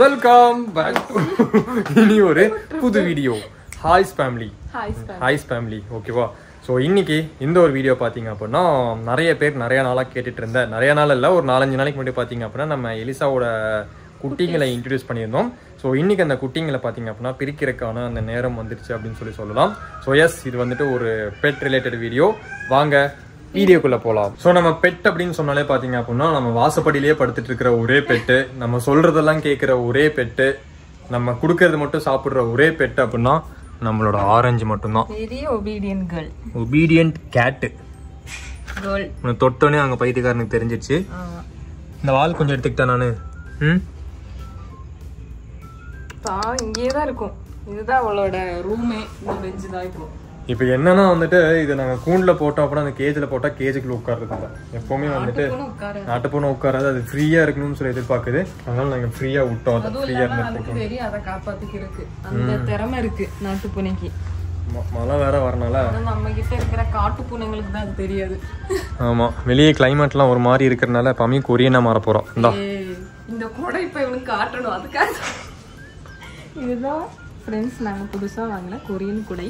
Welcome back to இனி ஒரு புது வீடியோ. ஹாய்ஸ் ஃபேமிலி ஓகேவா? ஸோ இன்னைக்கு இந்த ஒரு வீடியோ பார்த்தீங்க அப்படின்னா நிறைய பேர் நிறைய நாளாக கேட்டுட்டு இருந்தேன். நிறைய நாள் இல்லை, ஒரு 4-5 நாளைக்கு முன்னாடி பார்த்தீங்க அப்படின்னா நம்ம எலிசாவோட குட்டிங்களை இன்ட்ரடியூஸ் பண்ணியிருந்தோம். ஸோ இன்னைக்கு அந்த குட்டிங்களை பார்த்தீங்க அப்படின்னா பிரிக்கிறதுக்கான அந்த நேரம் வந்துருச்சு அப்படின்னு சொல்லலாம். ஸோ எஸ், இது வந்துட்டு ஒரு பெட் ரிலேட்டட் வீடியோ. வாங்க வீடியோக்குள்ள போகலாம். ஸோ நம்ம பெட் அப்படின்னு சொன்னாலே பார்த்தீங்க அப்படின்னா நம்ம வாசப்படியிலேயே படுத்துட்டு இருக்கிற ஒரே பெட்டு, நம்ம சொல்றதெல்லாம் கேட்குற ஒரே பெட்டு, நம்ம கொடுக்கறது மட்டும் சாப்பிட்ற ஒரே பெட் அப்படின்னா நம்மளோட ஆரஞ்சு மட்டும்தான். ஒபீடியன்ட் கேட்டு. தொட்டோன்னே அங்கே பைத்தியக்காரனுக்கு தெரிஞ்சிச்சு. இந்த வால் கொஞ்சம் எடுத்துக்கிட்டேன் நானு. இங்கேதான் இருக்கும். இதுதான் அவளோட ரூமே. இந்த பெஞ்சு தான் இப்போ. இப்போ என்னன்னா வந்துட்டு இது நாங்கள் கூண்டில் போட்டோம் அப்படின்னா அந்த கேஜில் போட்டால் கேஜுக்குள்ள உட்கார்றதில்ல. எப்பவுமே வந்துட்டு நாட்டு பூனை உட்காராது, அது ஃப்ரீயாக இருக்கணும்னு சொல்லி எதிர்பார்க்குது. அதனால நாங்கள் ஃப்ரீயாக விட்டோம். அதை ஃப்ரீயாக இருந்துட்டு அதை காப்பாற்றிக்கிறதுக்கு அந்த திறமை இருக்கு நாட்டு பூனைக்கு. மழை வேற வரனால நம்ம கிட்ட இருக்கிற காட்டு பூனைங்களுக்கு தான் அது தெரியாது. ஆமாம், வெளியே கிளைமேட்லாம் ஒரு மாதிரி இருக்கிறதுனால பமி கொரியனா மாற போகிறோம். இந்த கொடை இப்போ இவனுக்கு காட்டணும், அதுக்காக. இதுதான் ஃப்ரெண்ட்ஸ், நாங்கள் புதுசாக வாங்கின கொரியன் குடை.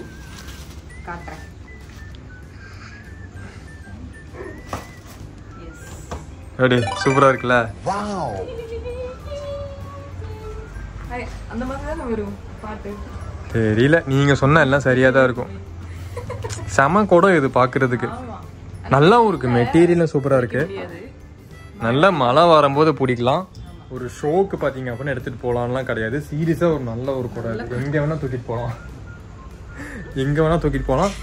காட்டுறேன். சூப்பரா இருக்குல்ல? அந்த மாதிரி தான் வரும் பாட்டு. தெரியல, நீங்க சொன்ன எல்லாம் சரியா தான் இருக்கும். செம கூட இது பாக்குறதுக்கு நல்லாவும் இருக்கு. மெட்டீரியலும் சூப்பரா இருக்கு. நல்ல மழை வரும்போது பிடிக்கலாம். ஒரு ஷோக்கு பாத்தீங்க அப்படின்னு எடுத்துட்டு போலாம்லாம் கிடையாது. சீரியஸா ஒரு நல்ல ஒரு கூட இருக்கு. எங்க வேணா தூக்கிட்டு போகலாம்,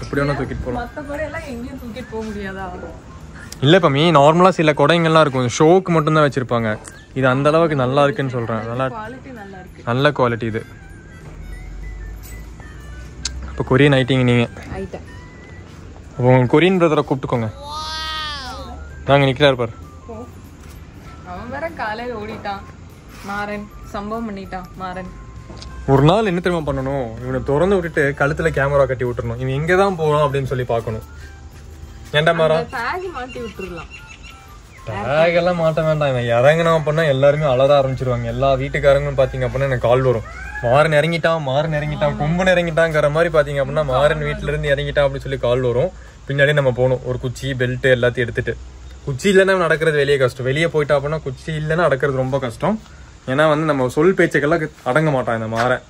எப்படி வேணா தூக்கிட்டு போகலாம். இல்ல பமி, நார்மலா சில கொடைங்கள்லாம் இருக்கும், ஷோக்கு மட்டும் தான் வச்சிருப்பாங்க. இது அந்த அளவுக்கு நல்லா இருக்குன்னு சொல்றேன். நல்ல குவாலிட்டி இது. இப்போ கொரியன் ஆயிட்டீங்க நீங்க. அப்போ உங்க கொரியன் பிரதரை கூப்பிட்டுக்கோங்க. நாங்க நிக்கிறாரு பாரு. அவன் வேற காலையில ஓடிட்டான். மாறன் சம்பவம் பண்ணிட்டான். மாறன் ஒரு நாள் என்ன தெரியுமா பண்ணணும், இவனை திறந்து விட்டுட்டு கழுத்துல கேமரா கட்டி விட்டுறணும். இவன் எங்கதான் போறான் அப்படின்னு சொல்லி பாக்கணும். ஏன்டா மாறா மாட்டி விட்டுறலாம். டேக் எல்லாம் மாட்ட வேண்டாம். இவன் இறங்கினா அப்படின்னா எல்லாருமே அலற ஆரம்பிச்சிருவாங்க. எல்லா வீட்டுக்காரங்களும் பாத்தீங்க அப்படின்னா எனக்கு கால் வரும். மாறன் இறங்கிட்டான், கொம்பன் இறங்கிட்டாங்கிற மாதிரி பாத்தீங்க அப்படின்னா மாறன் வீட்டுல இருந்து இறங்கிட்டான் அப்படின்னு சொல்லி கால் வரும். பின்னாடி நம்ம போகணும், ஒரு குச்சி பெல்ட் எல்லாத்தையும் எடுத்துட்டு. குச்சி இல்லைன்னா நடக்கிறது வெளியே கஷ்டம். வெளியே போயிட்டா அப்படின்னா குச்சி இல்லைன்னா நடக்கிறது ரொம்ப கஷ்டம். ஏன்னா வந்து நம்ம சொல் பேச்சுக்கெல்லாம் அடங்க மாட்டான் இந்த மாறன்.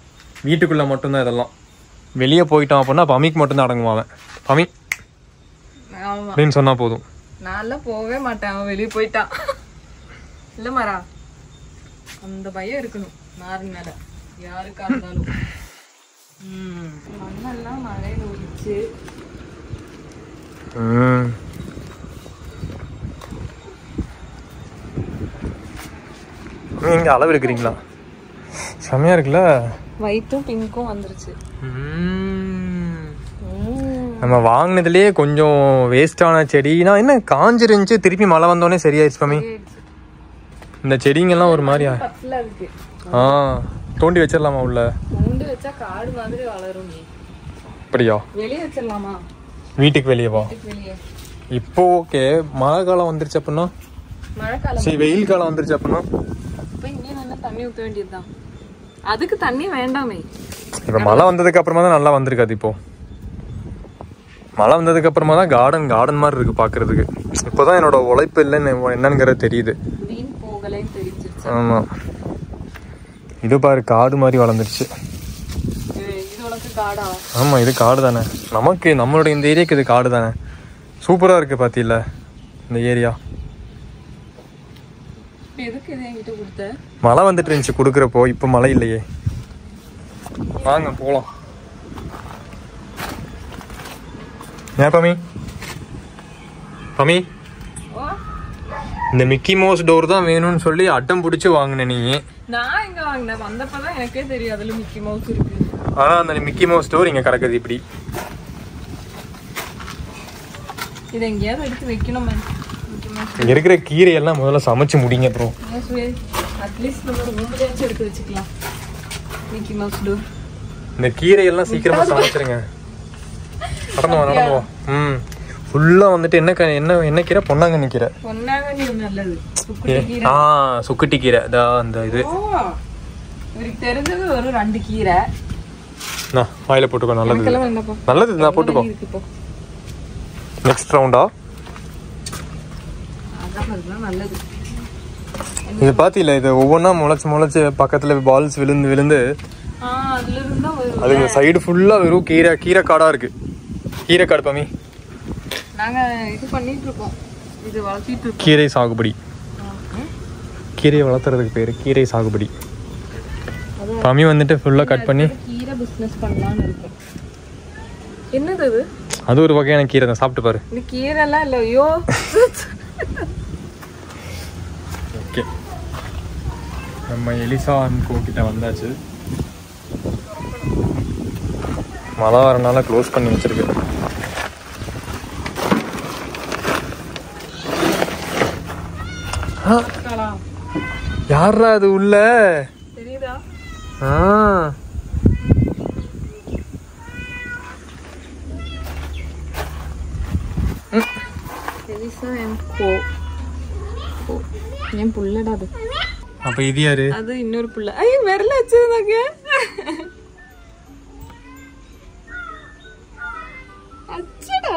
வீட்டுக்குள்ள மட்டும்தான் இதெல்லாம். வெளியே போயிட்டான் அப்படின்னா பமிக்கு மட்டும்தான் அடங்குவான். பமி அப்படின்னு சொன்னா போதும். நான் போகவே மாட்டேன், அவன் வெளியே போயிட்டான். இல்ல மாறா, அந்த பயம் இருக்கணும் மாறன் மேல, யாருக்கா இருந்தாலும். மண்ணெல்லாம் மழையில ஒழிச்சு. நீங்க அளவு எடுக்கிறீங்களா? செமையா இருக்குல்ல? ஒயிட்டும் பிங்க்கும் வந்துருச்சு. நம்ம வாங்கினதுலயே கொஞ்சம் வேஸ்டான செடினா என்ன காஞ்சிருந்துச்சு, திருப்பி மழை வந்தோடனே சரியாயிடுச்சு பமி. இந்த செடிங்கெல்லாம் ஒரு மாதிரியா தோண்டி வச்சிடலாமா உள்ள? தோண்டி வச்சா காடு மாதிரி வளரும். அப்படியா? வெளியே வச்சிடலாமா? வீட்டுக்கு வெளியேவா? இப்போ ஓகே. மழை காலம் வந்துருச்சு அப்படின்னா, சரி வெயில் காலம் வந்துருச்சு அப்படின்னா தண்ணி ஊத்த வேண்டியதுதான். அதுக்கு தண்ணி வேண்டாமே. இப்ப மழை வந்ததுக்கு அப்புறமா தான் நல்லா வந்திருக்காது. இப்போ மழை வந்ததுக்கு அப்புறமா தான் கார்டன் மாதிரி இருக்கு பாக்குறதுக்கு. இப்பதான் என்னோட உழைப்பு இல்லைன்னு என்னங்கிறது தெரியுது. ஆமா, இது பாரு காடு மாதிரி வளர்ந்துருச்சு. ஆமா, இது காடு தானே நமக்கு. நம்மளோட இந்த ஏரியாக்கு இது காடு தானே. சூப்பரா இருக்கு பாத்தீங்களா இந்த ஏரியா. மழை வந்துட்டு இருந்துச்சு குடுக்கறப்போ, இப்ப மழை இல்லையே. வாங்க போலாம். ஏன் பமி இந்த மிக்கி மவுஸ் டோர் தான் வேணும்னு சொல்லி அட்டம் பிடிச்சு வாங்கின நீ. நான் எங்க வாங்கினேன்? வந்தப்பதான் எனக்கே தெரியும் அதுல மிக்கி மவுஸ் இருக்கு. ஆனா அந்த மிக்கி மவுஸ் டோர் இங்க கிடக்குது இப்படி. இதை எங்கேயாவது எடுத்து வைக்கணும். இங்க இருக்கிற கீரை எல்லாம் முதல்ல சமைச்சு முடிங்க ப்ரோ. இந்த கீரை எல்லாம் சீக்கிரமா சமைச்சிருங்க. நடந்துவா. ஃபுல்லா வந்துட்டு என்ன கீரை? பொன்னாங்கண்ணி கீரை. பொன்னாங்கண்ணி நல்லது. சுக்குட்டி கீரை. அந்த இது இவருக்கு தெரிஞ்சது ஒரு 2 கீரை. நான் வாயில போட்டுக்கோ. நல்லது நல்லது நான் போட்டுக்கோ. நெக்ஸ்ட் ரவுண்டா அதான் நல்லது. இது பாத்தீங்களா, இது ஒவ்வொன்றா முளைச்சு பக்கத்துல பால்ஸ் விழுந்து அதுல இருந்தா அதுக்கு சைடு ஃபுல்லா வெறும் கீரை காடா இருக்கு. கீரை காடு பாமி. நாங்க இது பண்ணிட்டு இருக்கோம், இது வளர்த்திட்டு இருக்கோம். கீரை சாகுபடி. கீரையை வளர்த்துறதுக்கு பேரு கீரை சாகுபடி. பாமி வந்துட்டு ஃபுல்லா கட் பண்ணி கீரை பிசினஸ் பண்ணலாம்னு இருக்கோம். என்னது அது? அது ஒரு வகையான கீரை தான், சாப்பிட்டு பாரு. இந்த கீரை எல்லாம் இல்ல. ஐயோ ஓகே, நம்ம எலிசா அன்கோ கிட்ட வந்தாச்சு. மழை வரனால க்ளோஸ் பண்ணி வச்சிருக்கு. யாரா அது உள்ள தெரியுதா? Elisha and Co. என் புள்ளடா அது. அப்ப இது யாரு? அது இன்னொரு புள்ள. ஐயோ விரல வச்சிருந்தாங்க. அச்சடா.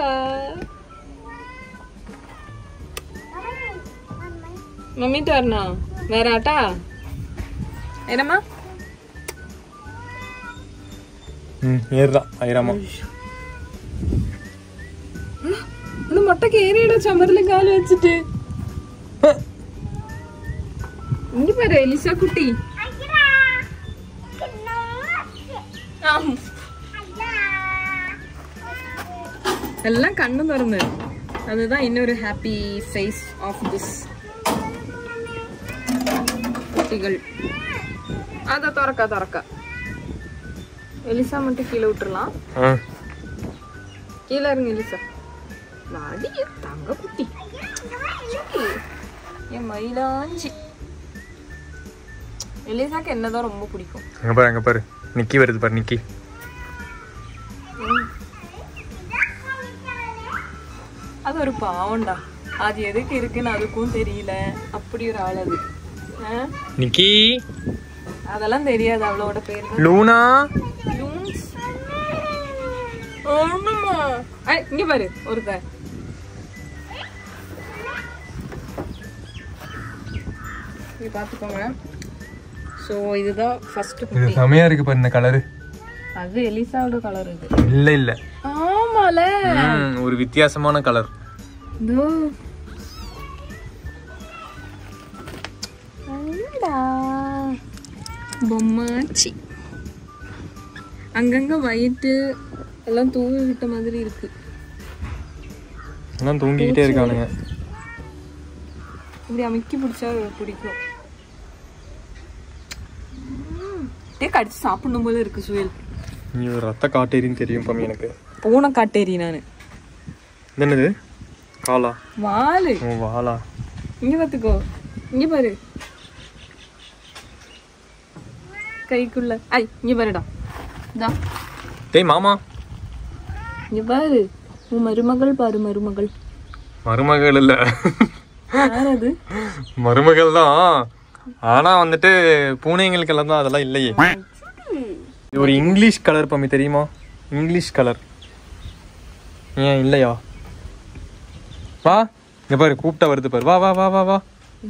மம்மி டர்னா வேற ஆட்டா என்னம்மா? ஏறா ஐராமா. இந்த மொட்டைக்கு ஏறிட சமர்ல கால் வச்சுட்டு. இங்க பாரு எலிசா குட்டி. எல்லாம் கண்ணு திறந்து. அதுதான் இன்னொரு ஹாப்பி ஃபேஸ் ஆஃப் திஸ் குட்டிகள். அத திறக்க எலிசா மட்டும் கீழே விட்டுறலாம். கீழே இருங்க எலிசா. வாடி தங்க குட்டி. என் மயிலாஞ்சி. எலிசாக்கு என்னதான் ரொம்ப பிடிக்கும். அங்க பாரு நிக்கி வருது பாரு. நிக்கி அது ஒரு பாவம்டா. அது எதுக்கு இருக்குன்னு அதுக்கும் தெரியல. அப்படி ஒரு ஆள் அது. நிக்கி அதெல்லாம் தெரியாது. அவளோட பேரு லூனா. இங்க பாரு ஒருத்தர். இது பாத்துக்கோங்க. சோ இதுதான் ஃபர்ஸ்ட் குட்டி. இது செமையா இருக்கு பாரு இந்த கலர். அது எலிசாவோட கலர் இது. இல்ல ஆமால, ஒரு வித்தியாசமான கலர். இதோ அடடா பொம்மாச்சி. அங்கங்க வயிட்டு எல்லாம் தூவி விட்ட மாதிரி இருக்கு. எல்லாம் தூங்கிக்கிட்டே இருக்கானுங்க. இப்படி அமுக்கி பிடிச்சா பிடிக்கும். கடிச்சு சாப்பிடணும் போல இருக்கு சுயல். நீ ஒரு ரத்த காட்டேரின்னு தெரியும் பாமி எனக்கு. பூனை காட்டேரி நானு. என்னது காலா? வாலு. ஓ வாலா. இங்க பாத்துக்கோ. இங்க பாரு கைக்குள்ள. ஐ இங்க பாருடா. இதா டேய் மாமா இங்க பாரு. உன் மருமகள் பாரு. மருமகள் இல்ல, யாரது? மருமகள் தான். ஆனா வந்துட்டு பூனைங்களுக்கு எல்லாம் தான் அதெல்லாம் இல்லையே. இது ஒரு இங்கிலீஷ் கலர் பாமி, தெரியுமா? English colour. ஏன் இல்லையா? வா இங்க பாரு, கூப்பிட்டா வருது பாரு. வா வா வா வா வா.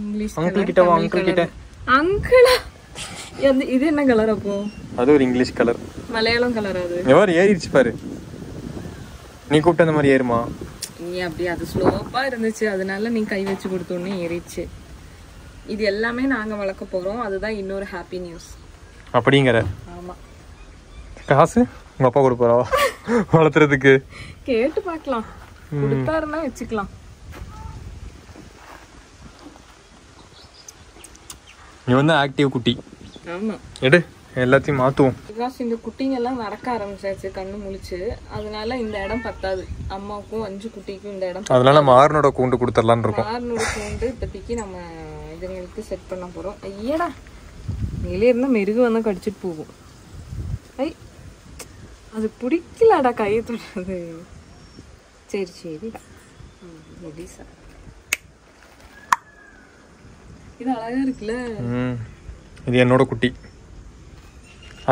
இங்கிலீஷ் அங்கிள் கிட்ட வா. அங்கிள் கிட்ட. அங்கிளா? இது என்ன கலர் அப்போ? அது ஒரு இங்கிலீஷ் கலர். மலையாளம் கலர் அது. எவர் ஏறிடுச்சு பாரு. நீ கூப்பிட்ட அந்த மாதிரி ஏறுமா? நீ அப்படி அது ஸ்லோப்பா இருந்துச்சு, அதனால நீ கை வச்சு கொடுத்தோன்னே ஏறிடுச்சு. இது எல்லாமே நாங்க வளர்க்க போறோம். அதுதான் இன்னொரு ஹாப்பி நியூஸ். அப்படிங்கிற? ஆமா. காசு உங்க அப்பா கொடுப்பாரா வளர்த்துறதுக்கு? கேட்டு பார்க்கலாம். கொடுத்தாருன்னா வச்சுக்கலாம். நீ வந்து ஆக்டிவ் குட்டி. ஆமா. எடு எல்லாத்தையும் மாத்துவோம். பிகாஸ் இந்த குட்டிங்க எல்லாம் நடக்க ஆரம்பிச்சாச்சு கண்ணு முழிச்சு. அதனால இந்த இடம் பத்தாது. அம்மாவுக்கும் 5 குட்டிக்கும் இந்த இடம். அதனால மார்னோட கூண்டு கொடுத்துடலான்னு இருக்கோம். மார்னோட கூண்டு இப்போதைக்கு நம்ம இதுங்களுக்கு செட் பண்ண போறோம். ஐயடா, மேலே இருந்தா மெருகு வந்து கடிச்சிட்டு போகும். ஐ அது பிடிக்கலடா கையை தொடுறது. சரி சரிடா. இது அழகா இருக்குல்ல. இது என்னோட குட்டி.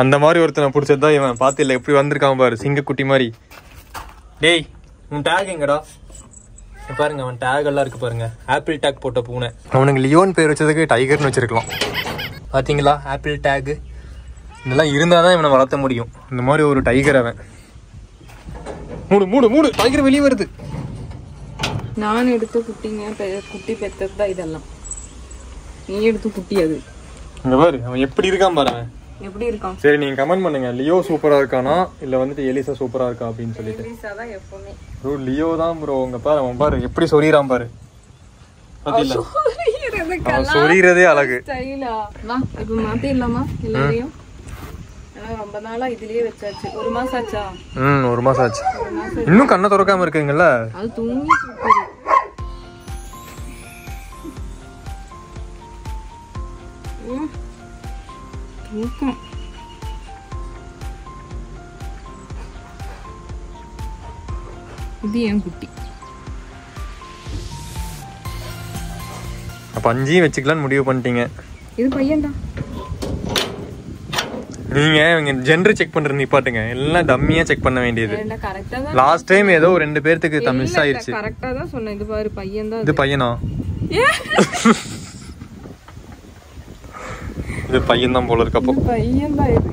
அந்த மாதிரி ஒருத்தனை பிடிச்சதுதான் இவன். பார்த்து இல்லை எப்படி வந்திருக்கான் பாரு, சிங்கக்குட்டி மாதிரி. டேய் உன் டேக் எங்கடா பாருங்க, அவன் டேக் எல்லாம் இருக்கு பாருங்க, ஆப்பிள் டேக் போட்ட பூனை. அவனுக்கு லியோன் பேர் வச்சதுக்கு டைகர்னு வச்சிருக்கலாம். பாத்தீங்களா ஆப்பிள் டேக், இதெல்லாம் இருந்தாதான் இவனை வளர்த்த முடியும். இந்த மாதிரி ஒரு டைகர் அவன். மூணு மூணு மூணு டைகர் வெளியே வருது. நான் எடுத்த குட்டிங்க, குட்டி பெத்தது தான் இதெல்லாம். நீ எடுத்து குட்டி அது. இங்க பாரு அவன் எப்படி இருக்கான் பாரு. அவன் எப்படி இருக்கான்? சரி நீங்க கமெண்ட் பண்ணுங்க, லியோ சூப்பரா இருக்கானா இல்ல வந்துட்டு எலிசா சூப்பரா இருக்கா அப்படின்னு சொல்லிட்டு. எலிசா தான் எப்பவுமே. ப்ரோ லியோ தான் ப்ரோ. உங்க பாரு அவன் பாரு எப்படி சொறிறான் பாரு. பாத்தீங்களா அவன் சொறிறதே அழகு. ஸ்டைலா வா இப்போ மாத்திடலாமா எல்லாரையும்? ரொம்ப நாளா இதுலயே வச்சாச்சு. 1 மாசம் ஆச்சா? 1 மாசம் ஆச்சு. இன்னும் கண்ணை திறக்காம இருக்குங்கல்ல. அது தூங்கிட்டு இருக்குது. தூக்கம். இது என் குட்டி. அப்ப 5 வச்சுக்கலாம்னு முடிவு பண்ணிட்டீங்க. இது பையன்டா. நீங்க இவங்க ஜெண்டர் செக் பண்றது நிப்பாட்டுங்க, எல்லாம் டம்மியா செக் பண்ண வேண்டியது. லாஸ்ட் டைம் ஏதோ 2 பேருக்கு மிஸ் ஆயிருச்சு. கரெக்ட்டா தான் சொன்னேன். இது பாரு பையன் தான். இது பையனா? இது பையன் தான் போல இருக்கப்போ. பையன் தான் இது.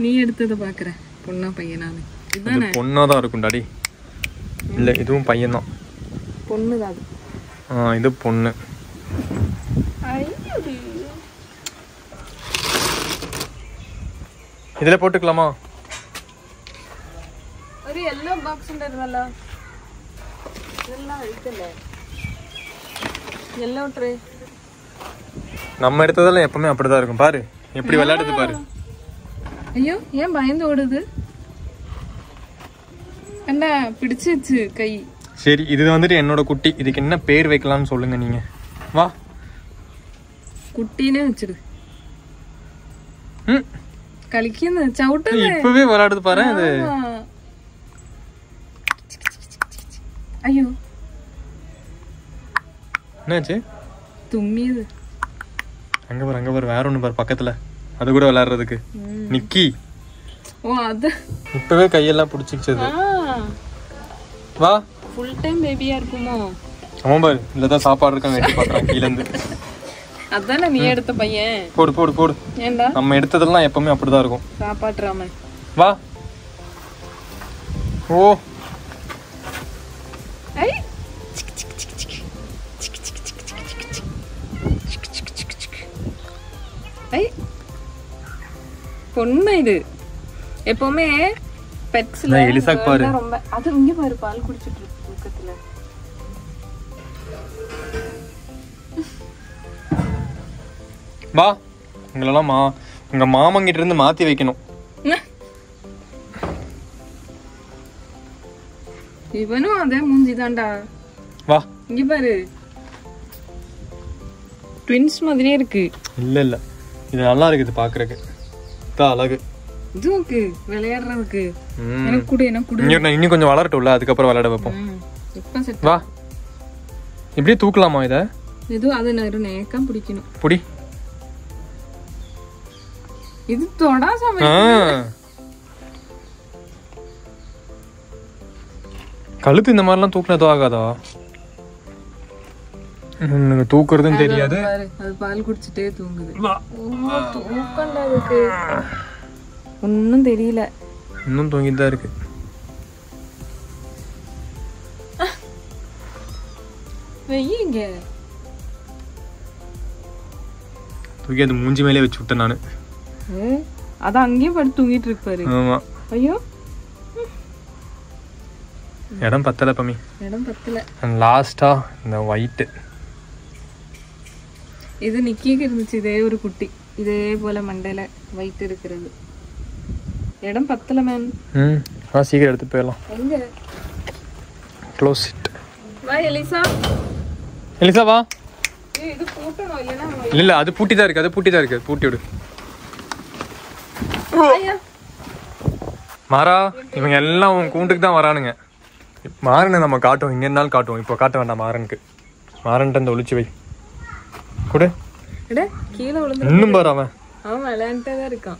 நீ எடுத்தத பாக்குற பொண்ணா பையனானு? இது பொண்ணா தான் இருக்கும் டாடி. இல்ல இதுவும் பையன் தான். பொண்ணு தான் அது. இது பொண்ணு. இதுல போட்டுக்கலாமா? ஒரு எல்லோ பாக்ஸ் உண்டல்ல, இதெல்லாம் இருக்குல்ல எல்லோ ட்ரே. நம்ம எடுத்ததெல்லாம் எப்பவுமே அப்படிதான் இருக்கும். பாரு எப்படி விளையாடுது பாரு. ஐயோ ஏன் பயந்து ஓடுது? என்ன பிடிச்சிச்சு கை. சரி இது வந்துட்டு என்னோட குட்டி. இதுக்கு என்ன பேர் வைக்கலாம்னு சொல்லுங்க நீங்க. வா குட்டினே வச்சிடு. களிக்குது சவுட்டு. இப்பவே விளையாடுது பாரு அது. ஐயோ என்னாச்சு? தும்மியது. அங்க பாரு வேற ஒண்ணு பாரு பக்கத்துல, அது கூட விளையாடுறதுக்கு. நிக்கி. ஓ அது இப்பவே கையெல்லாம் பிடிச்சிக்கிச்சது. வா ஃபுல் டைம் பேபியா இருக்குமோ? ஆமா பாரு, இல்லதான் சாப்பாடு இருக்காங்க வெட்டி பாக்குறான் கீழ இருந்து. அதானே நீ எடுத்த பையன். போடு போடு போடு. ஏண்டா நம்ம எடுத்ததெல்லாம் எப்பவுமே அப்படிதான் இருக்கும். சாப்பாட்டுறாம வா. ஓ ஐ ஐ பொண்ணு இது. எப்பவுமே பெட்ஸ்ல எலிசாக்கு பாரு. ரொம்ப அது இங்க பாரு பால் குடிச்சிட்டு இருக்கு பக்கத்துல. வா உங்களெல்லாம் உங்க மாமங்கிட்ட இருந்து மாத்தி வைக்கணும். இவனும் அதே மூஞ்சிதான்டா. வா இங்க பாரு ட்வின்ஸ் மாதிரியே இருக்கு. இல்ல இது நல்லா இருக்குது பாக்குறதுக்கு. தான் அழகு. இதுக்கு விளையாடுறதுக்கு. எனக்கு கூட இன்னும் கொஞ்சம் வளரட்டும்ல, அதுக்கப்புறம் விளையாட வைப்போம். இப்ப செட். வா இப்படியே தூக்கலாமா இத? இது அது நேக்கா பிடிக்கணும். புடி. இது தொடா சமை. கழுத்து இந்த மாதிரிலாம் தூக்குனதோ ஆகாதா? எனக்கு தூக்குறதும் தெரியாது. அது பால் குடிச்சிட்டே தூங்குது. தூக்கம்ல அதுக்கு ஒன்னும் தெரியல. இன்னும் தூங்கிட்டு தான் இருக்கு. வெய்யங்க தூக்கி அது மூஞ்சி மேலே வச்சு விட்டேன் நானு. அது அங்கேயே படுத்து தூங்கிட்டு இருப்பாரு. ஆமா. ஐயோ இடம் பத்தல பமி. இடம் பத்தல. லாஸ்டா இந்த ஒயிட். இது நிக்கிக்கு இருந்துச்சு இதே ஒரு குட்டி. இதே போல மண்டையில ஒயிட் இருக்கிறது. இடம் பத்தல மேன். சீக்கிரம் எடுத்து போயிடலாம். எங்க? Close it. வா எலிசா. எலிசா வா. இது பூட்டணும் இல்லனா? இல்ல அது பூட்டி தான் இருக்கு. அது பூட்டி தான் இருக்கு. பூட்டி விடு. மாறா இவங்க எல்லாம் உன் கூண்டுக்கு தான் வரானுங்க. மாறனை நம்ம காட்டுவோம், இங்க இருந்தாலும் காட்டுவோம். இப்போ காட்ட வேண்டாம். மாறனுக்கு மாறன்ட்டு அந்த ஒளிச்சு வை கூட. கீழே விழுந்து இன்னும் பாரு அவன் அவன் விளையாண்டே தான் இருக்கான்.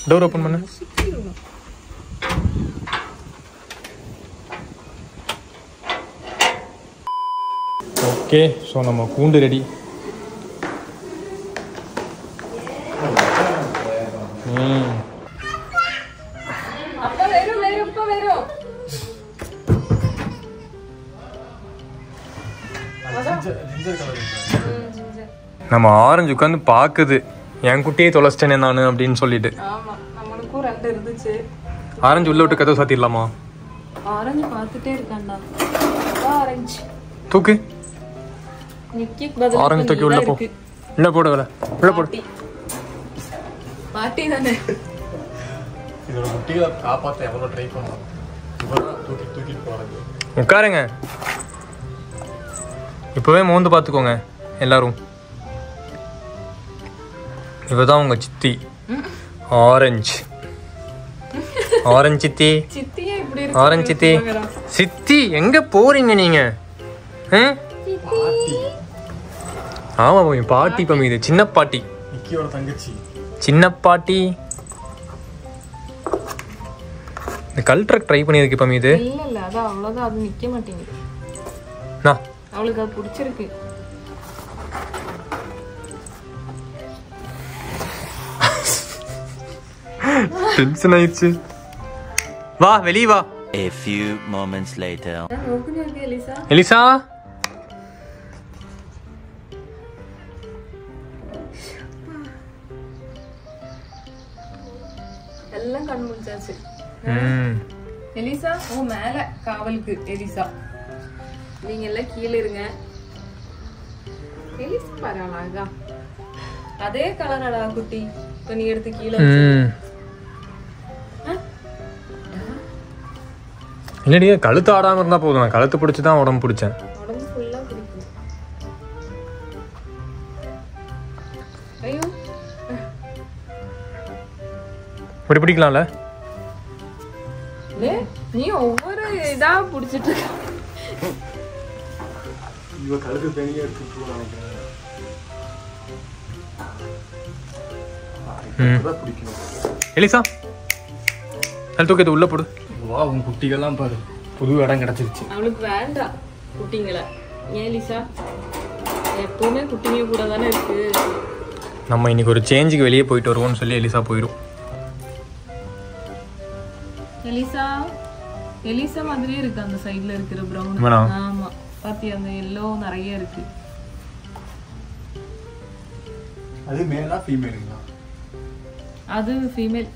டோர் ஓபன் பண்ணு. ஓகே, ஸோ நம்ம கூண்டு ரெடி. நம்ம ஆரஞ்சு உட்காந்து பாக்குது என் குட்டியே தொலைச்சிட்டேனே நானு அப்படின்னு சொல்லிட்டு. ஆரஞ்சு உள்ள விட்டு கதவை சாத்திடலாமா? ஆரஞ்சு பார்த்துட்டே இருக்கான்டா. ஆரஞ்சு தூக்கு. ஆரஞ்சு தூக்கி உள்ள போ. உள்ள போடு, உள்ள போடு. பாட்டி தானே. இதோட குட்டிகளை காப்பாற்ற எவ்வளோ ட்ரை பண்ணலாம். தூக்கி போறது. உட்காருங்க, இப்போவே மோந்து பார்த்துக்கோங்க எல்லாரும். இவதான் உங்க சித்தி ஆரஞ்சு. ஆரஞ்சு சித்தி, ஆரஞ்சு சித்தி. சித்தி எங்க போறீங்க நீங்க? ஆமா பாட்டி பம்மி, இது சின்ன பாட்டி, நிக்கியோட தங்கச்சி, சின்ன பாட்டி. இந்த கல்ட்ரக் ட்ரை பண்ணியிருக்கு பம்மி. இது இல்ல அது அவ்வளவுதான், அது நிக்க மாட்டேங்குது. அவளுக்கு அது பிடிச்சிருக்கு. டென்ஷன் ஆயிடுச்சு. வா வெளிய வா. A few moments later. Eliza, Eliza எல்லாம் கண் முடிச்சாச்சு. எலிசா ஓ மேல காவலுக்கு. எலிசா நீங்க எல்லாம் கீழே இருங்க. எலிசா பரவாயில்ல, அதே கலரடா குட்டி. இப்ப நீ எடுத்து கீழே இல்லடி, கழுத்து ஆடாம இருந்தா போதும். நான் கழுத்து பிடிச்சுதான் உடம்பு பிடிச்சேன். உடம்பு ஃபுல்லா பிடிக்கும். ஐயோ இப்படி பிடிக்கலாம்ல? நீ ஒவ்வொரு இதா பிடிச்சிட்டு இருக்க. இவ கழுத்து தனியா இருக்கு நினைக்கிறேன். எலிசா அது தூக்கி உள்ள போடு. வா, உன் குட்டிகள்லாம் பாரு, புது இடம் கிடைச்சிருச்சு. அவளுக்கு வேண்டாம் குட்டிங்களை. ஏன் எலிசா எப்பவுமே குட்டிங்க கூட தானே இருக்கு. நம்ம இன்னைக்கு ஒரு சேஞ்சுக்கு வெளியே போயிட்டு வருவோம்னு சொல்லி எலிசா போயிடும். எலிசா எலிசா மாதிரியே இருக்கு அந்த சைடுல இருக்கிற பிரவுன். ஆமா பாத்தி, அந்த எல்லோ நிறைய இருக்கு. அது மேலா ஃபீமேலுங்களா? அது ஃபீமேல்.